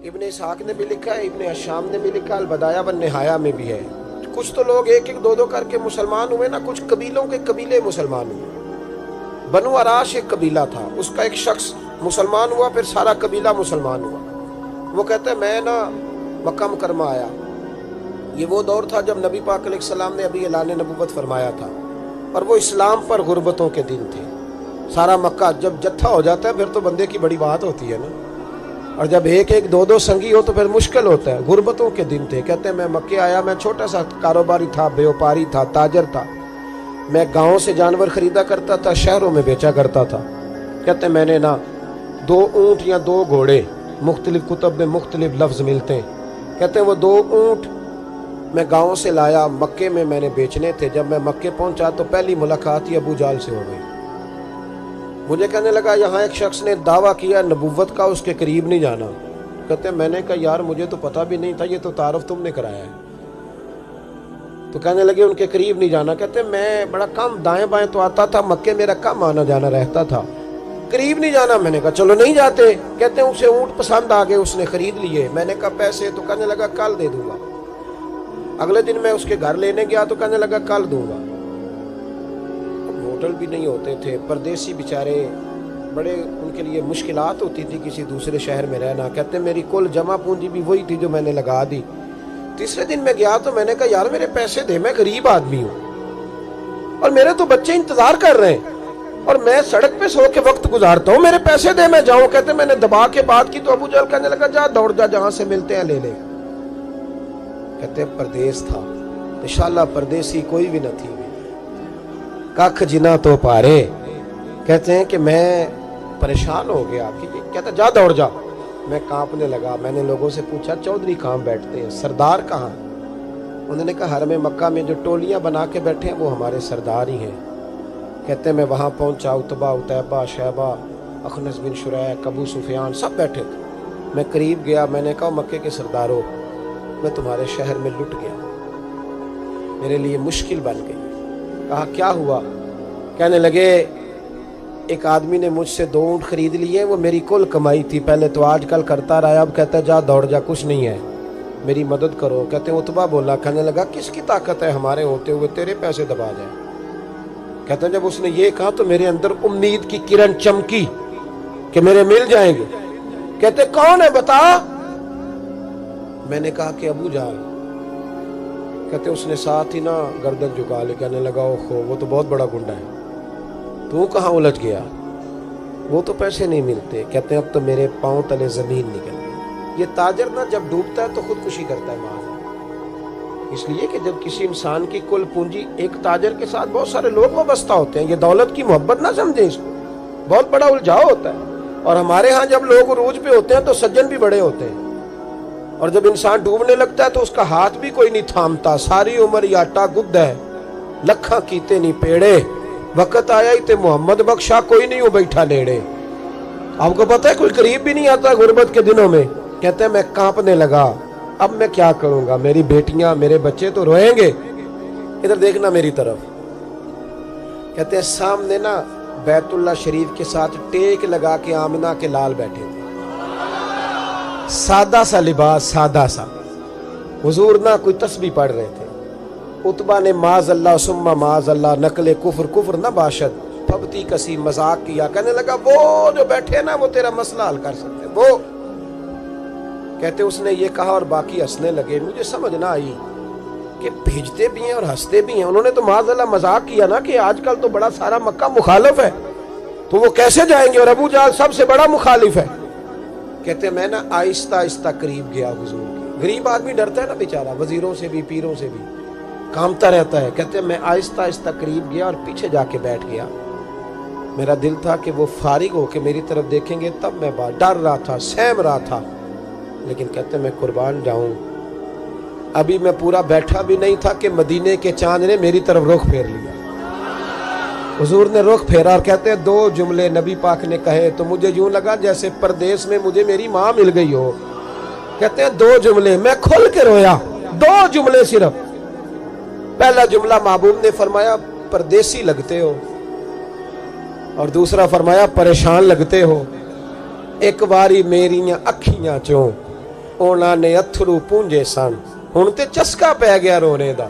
ابن اسحاق نے بھی لکھا ہے, ابن اشام نے بھی لکھا, البدایہ والنہایہ میں بھی ہے. کچھ تو لوگ ایک ایک دو دو کر کے مسلمان ہوئے نا, کچھ قبیلوں کے قبیلے مسلمان ہوئے. بنو عراش ایک قبیلہ تھا, اس کا ایک شخص مسلمان ہوا, پھر سارا قبیلہ مسلمان ہوا. وہ کہتے ہیں میں نا مکہ مکرمہ آیا. یہ وہ دور تھا جب نبی پاک علیہ السلام نے ابھی اعلان نبوت فرمایا تھا, اور وہ اسلام پر غربتوں کے دن تھے. سارا مکہ جب جتھا ہو جاتا ہے پھر تو بندے کی بڑی بات ہوتی ہے نا, اور جب ایک ایک دو دو سنگی ہو تو پھر مشکل ہوتا ہے. غربتوں کے دن تھے. کہتے ہیں میں مکے آیا, میں چھوٹا سا کاروباری تھا, بیوپاری تھا, تاجر تھا. میں گاؤں سے جانور خریدا کرتا تھا, شہروں میں بیچا کرتا تھا. کہتے ہیں میں نے نا 2 اونٹ یا 2 گھوڑے, مختلف کتب میں مختلف لفظ ملتے ہیں. کہتے ہیں وہ 2 اونٹ میں گاؤں سے لایا, مکے میں نے بیچنے تھے. جب میں مکے پہنچا تو پہلی ملاقات ہی ابو جال سے ہو گئی. مجھے کہنے لگا یہاں ایک شخص نے دعویٰ کیا نبوت کا, اس کے قریب نہیں جانا. کہتے ہیں میں نے کہا یار مجھے تو پتہ بھی نہیں تھا, یہ تو تعارف تم نے کرایا ہے. تو کہنے لگے ان کے قریب نہیں جانا. کہتے ہیں میں بڑا کم دائیں بائیں تو آتا تھا, مکے میرا کم آنا جانا رہتا تھا, قریب نہیں جانا. میں نے کہا چلو نہیں جاتے. کہتے ہیں اسے اونٹ پسند آ گئے, اس نے خرید لیے. میں نے کہا پیسے؟ تو کہنے لگا کل دے دوں گا. اگلے دن میں اس کے گھر لینے گیا تو کہنے لگا کل دوں گا. ہوٹل بھی نہیں ہوتے تھے, پردیسی بیچارے, بڑے ان کے لیے مشکلات ہوتی تھی کسی دوسرے شہر میں رہنا. کہتے ہیں میری کل جمع پونجی بھی وہی تھی جو میں نے لگا دی. تیسرے دن میں گیا تو میں نے کہا یار میرے پیسے دے, میں غریب آدمی ہوں اور میرے تو بچے انتظار کر رہے ہیں, اور میں سڑک پہ سو کے وقت گزارتا ہوں, میرے پیسے دے میں جاؤں. کہتے ہیں میں نے دبا کے بات کی تو ابو جہل کہنے لگا جا دوڑ جا, جہاں سے ملتے ہیں لے لے. کہتے ہیں پردیس تھا, انشاءاللہ پردیسی کوئی بھی نہ تھی. ککھ جنا تو پارے. کہتے ہیں کہ میں پریشان ہو گیا. کہتا جا دوڑ جا. میں کانپنے لگا. میں نے لوگوں سے پوچھا چودھری کہاں بیٹھتے ہیں, سردار کہاں؟ انہوں نے کہا حرم مکہ میں جو ٹولیاں بنا کے بیٹھے ہیں وہ ہمارے سردار ہی ہیں. کہتے ہیں میں وہاں پہنچا, اتبا, اتیبہ, شیبہ, اخنس بن شریح, ابو سفیان سب بیٹھے تھے. میں قریب گیا, میں نے کہا مکے کے سرداروں میں تمہارے شہر میں لٹ گیا, میرے لیے مشکل بن گئی. کہا کیا ہوا؟ کہنے لگے ایک آدمی نے مجھ سے 2 اونٹ خرید لیے, وہ میری کل کمائی تھی, پہلے تو آج کل کرتا رہا, اب کہتا ہے جا دوڑ جا, کچھ نہیں ہے, میری مدد کرو. کہتے ہیں اتبا بولا. کہنے لگا کس کی طاقت ہے ہمارے ہوتے ہوئے تیرے پیسے دبا جائے. کہتے ہیں جب اس نے یہ کہا تو میرے اندر امید کی کرن چمکی کہ میرے مل جائیں گے. کہتے کون ہے بتا؟ میں نے کہا کہ ابو جہل. کہتے اس نے ساتھ ہی نا گردن جھکا لے. کہنے لگا اوہو وہ تو بہت بڑا گنڈا ہے, تو کہاں الجھ گیا؟ وہ تو پیسے نہیں ملتے. کہتے ہیں اب تو میرے پاؤں تلے زمین نکل گئی. یہ تاجر نا جب ڈوبتا ہے تو خودکشی کرتا ہے معاذ, اس لیے کہ جب کسی انسان کی کل پونجی, ایک تاجر کے ساتھ بہت سارے لوگ وابستہ ہوتے ہیں, یہ دولت کی محبت نہ سمجھیں, اس کو بہت بڑا الجھاؤ ہوتا ہے. اور ہمارے ہاں جب لوگ عروج پہ ہوتے ہیں تو سجن بھی بڑے ہوتے ہیں, اور جب انسان ڈوبنے لگتا ہے تو اس کا ہاتھ بھی کوئی نہیں تھامتا. ساری عمر یہ آٹا گد ہے, لکھاں کیتے نہیں پیڑے, وقت آیا ہی تے محمد بخشا, کوئی نہیں ہو بیٹھا لیڑے. آپ کو پتہ ہے کوئی قریب بھی نہیں آتا غربت کے دنوں میں. کہتے ہیں میں کانپنے لگا, اب میں کیا کروں گا, میری بیٹیاں میرے بچے تو روئیں گے. ادھر دیکھنا میری طرف. کہتے ہیں سامنے نا بیت اللہ شریف کے ساتھ ٹیک لگا کے آمنہ کے لال بیٹھے تھے, سادہ سا لباس, سادہ سا. حضور نہ کوئی تسبیح پڑھ رہے تھے. اتبا نے معاذ اللہ ثم معاذ اللہ, نقل کفر کفر نہ باشد, پھبتی کسی مذاق کیا. کہنے لگا وہ جو بیٹھے نا وہ تیرا مسئلہ حل کر سکتے وہ. کہتے اس نے یہ کہا اور باقی ہنسنے لگے. مجھے سمجھ نہ آئی کہ بھیجتے بھی ہیں اور ہنستے بھی ہیں. انہوں نے تو معاذ اللہ مذاق کیا نا کہ آج کل تو بڑا سارا مکہ مخالف ہے, تو وہ کیسے جائیں گے, اور ابو جہل سب سے بڑا مخالف ہے. کہتے ہیں میں نا آہستہ آہستہ قریب گیا حضور کی. غریب آدمی ڈرتا ہے نا بیچارہ, وزیروں سے بھی پیروں سے بھی کامتا رہتا ہے. کہتے ہیں میں آہستہ آہستہ قریب گیا اور پیچھے جا کے بیٹھ گیا. میرا دل تھا کہ وہ فارغ ہو کے میری طرف دیکھیں گے تب میں ڈر رہا تھا, سہم رہا تھا. لیکن کہتے ہیں میں قربان جاؤں, ابھی میں پورا بیٹھا بھی نہیں تھا کہ مدینے کے چاند نے میری طرف رخ پھیر لیا. حضور نے رخ پھیرا اور کہتے ہیں 2 جملے نبی پاک نے کہے تو مجھے یوں لگا جیسے پردیس میں مجھے میری ماں مل گئی ہو. کہتے ہیں 2 جملے, میں کھل کے رویا. 2 جملے صرف. پہلا جملہ محبوب نے فرمایا پردیسی لگتے ہو, اور دوسرا فرمایا پریشان لگتے ہو. ایک باری میریاں اکھیاں چوں ਉਹਨਾਂ ਨੇ ਅਥਰੂ ਪੂੰਝੇ ਸਨ। ਹੁਣ ਤੇ ਚਸਕਾ ਪੈ ਗਿਆ ਰੋਣੇ ਦਾ,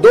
2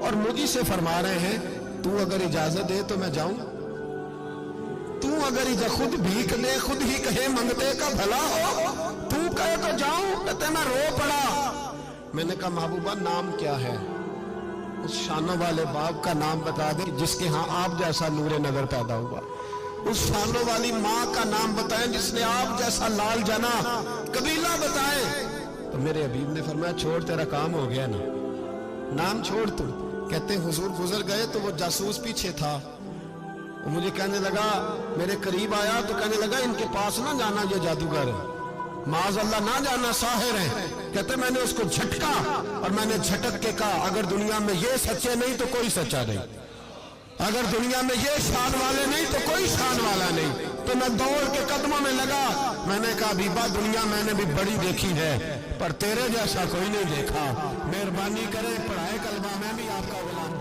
اور مجھے سے فرما رہے ہیں تو اگر اجازت دے تو میں جاؤں, تو اگر خود بھیک دے, خود ہی کہے منگتے کا بھلا ہو, تو کہے تو جاؤں. کہتے میں رو پڑا. میں نے کہا محبوبہ نام کیا ہے؟ اس شانوں والے باپ کا نام بتا دے جس کے ہاں آپ جیسا نور نظر پیدا ہوا. اس شانوں والی ماں کا نام بتائیں جس نے آپ جیسا لال جنا. قبیلہ بتائیں. تو میرے حبیب نے فرمایا چھوڑ, تیرا کام ہو گیا نا, نام چھوڑ. تو کہتے ہیں حضور گزر گئے تو وہ جاسوس پیچھے تھا, وہ مجھے کہنے لگا, میرے قریب آیا تو کہنے لگا ان کے پاس نہ جانا, یہ جادوگر ہے, معاذ اللہ نہ جانا, ساحر ہیں. کہتے میں نے اس کو جھٹکا اور میں نے جھٹک کے کہا اگر دنیا میں یہ سچے نہیں تو کوئی سچا نہیں, اگر دنیا میں یہ شان والے نہیں تو کوئی شان والا نہیں. تو میں دوڑ کے قدموں میں لگا. میں نے کہا حبیبہ دنیا میں نے بھی بڑی دیکھی ہے پر تیرے جیسا کوئی نہیں دیکھا, مہربانی کرے پڑھائے کلمہ, میں بھی آپ کا غلام